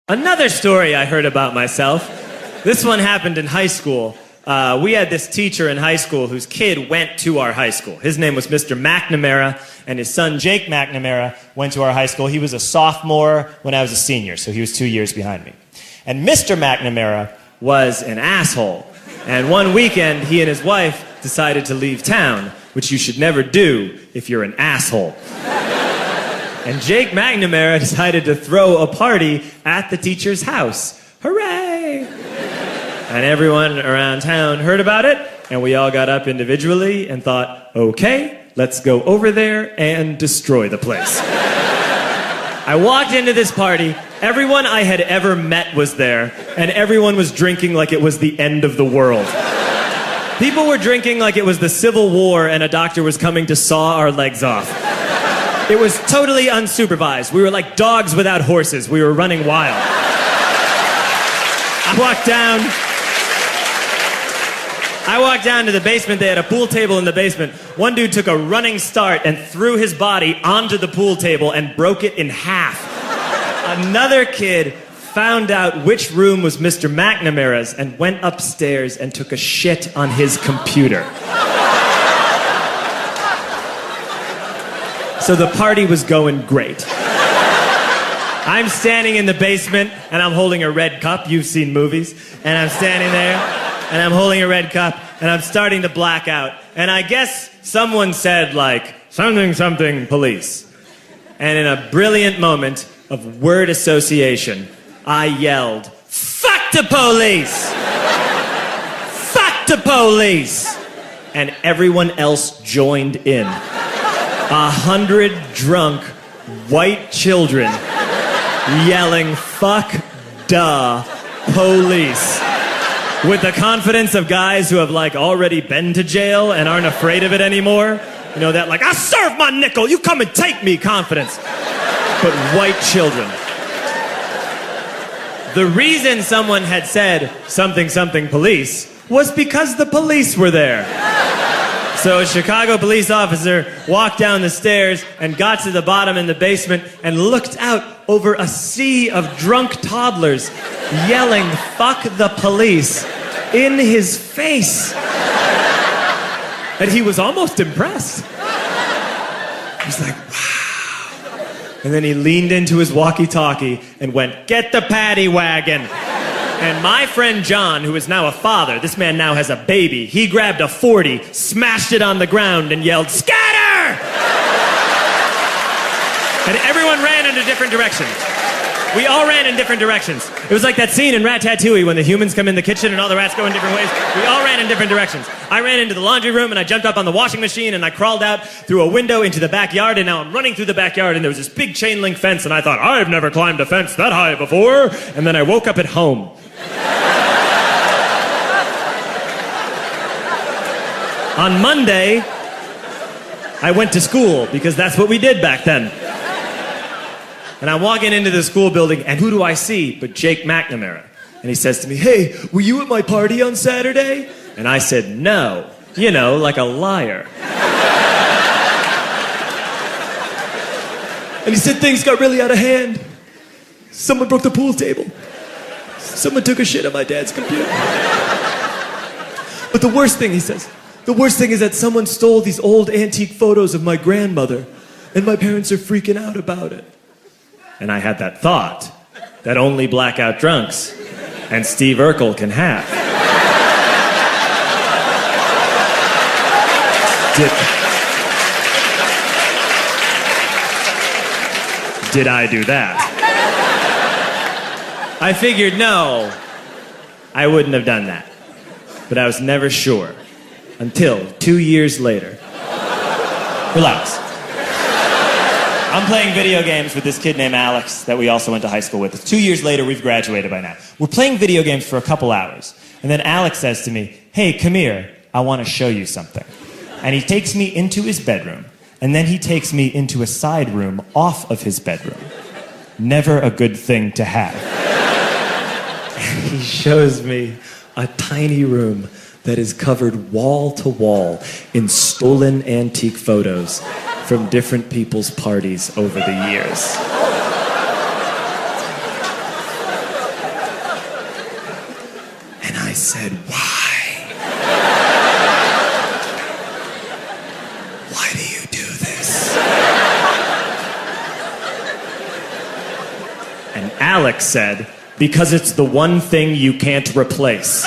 Another story I heard about myself. This one happened in high school. We had this teacher in high school whose kid went to our high school. His name was Mr. McNamara, and his son Jake McNamara went to our high school. He was a sophomore when I was a senior, so he was 2 years behind me. And Mr. McNamara was an asshole. And one weekend, he and his wife decided to leave town, which you should never do if you're an asshole. And Jake McNamara decided to throw a party at the teacher's house. Hooray! And everyone around town heard about it, and we all got up individually and thought, okay, let's go over there and destroy the place. I walked into this party, everyone I had ever met was there, and everyone was drinking like it was the end of the world. People were drinking like it was the Civil War and a doctor was coming to saw our legs off. It was totally unsupervised. We were like dogs without horses. We were running wild. I walked down to the basement. They had a pool table in the basement. One dude took a running start and threw his body onto the pool table and broke it in half. Another kid found out which room was Mr. McNamara's and went upstairs and took a shit on his computer. So the party was going great. I'm standing in the basement and I'm holding a red cup. You've seen movies. And I'm standing there and I'm holding a red cup and I'm starting to black out. And I guess someone said like, something, something, police. And in a brilliant moment of word association, I yelled, fuck the police! Fuck the police! And everyone else joined in. 100 drunk white children yelling, fuck the police. With the confidence of guys who have like already been to jail and aren't afraid of it anymore. You know, that like, I serve my nickel, you come and take me confidence. But white children. The reason someone had said something, something police was because the police were there. So a Chicago police officer walked down the stairs and got to the bottom in the basement and looked out over a sea of drunk toddlers yelling, fuck the police, in his face. And he was almost impressed. He was like, wow. And then he leaned into his walkie-talkie and went, get the paddy wagon. And my friend John, who is now a father, this man now has a baby, he grabbed a 40, smashed it on the ground, and yelled, scatter! And everyone ran in a different direction. We all ran in different directions. It was like that scene in Ratatouille when the humans come in the kitchen and all the rats go in different ways. We all ran in different directions. I ran into the laundry room and I jumped up on the washing machine and I crawled out through a window into the backyard, and now I'm running through the backyard and there was this big chain link fence and I thought, I've never climbed a fence that high before. And then I woke up at home. On Monday, I went to school because that's what we did back then. And I'm walking into the school building, and who do I see but Jake McNamara? And he says to me, hey, were you at my party on Saturday? And I said, no. You know, like a liar. And he said things got really out of hand. Someone broke the pool table. Someone took a shit on my dad's computer. But the worst thing, he says, the worst thing is that someone stole these old antique photos of my grandmother, and my parents are freaking out about it. And I had that thought that only blackout drunks and Steve Urkel can have. Did I do that? I figured, no, I wouldn't have done that. But I was never sure. Until 2 years later. Relax. I'm playing video games with this kid named Alex that we also went to high school with. 2 years later, we've graduated by now. We're playing video games for a couple hours. And then Alex says to me, hey, come here, I want to show you something. And he takes me into his bedroom. And then he takes me into a side room off of his bedroom. Never a good thing to have. And he shows me a tiny room that is covered wall to wall in stolen antique photos from different people's parties over the years. face. And Alex said, because it's the one thing you can't replace.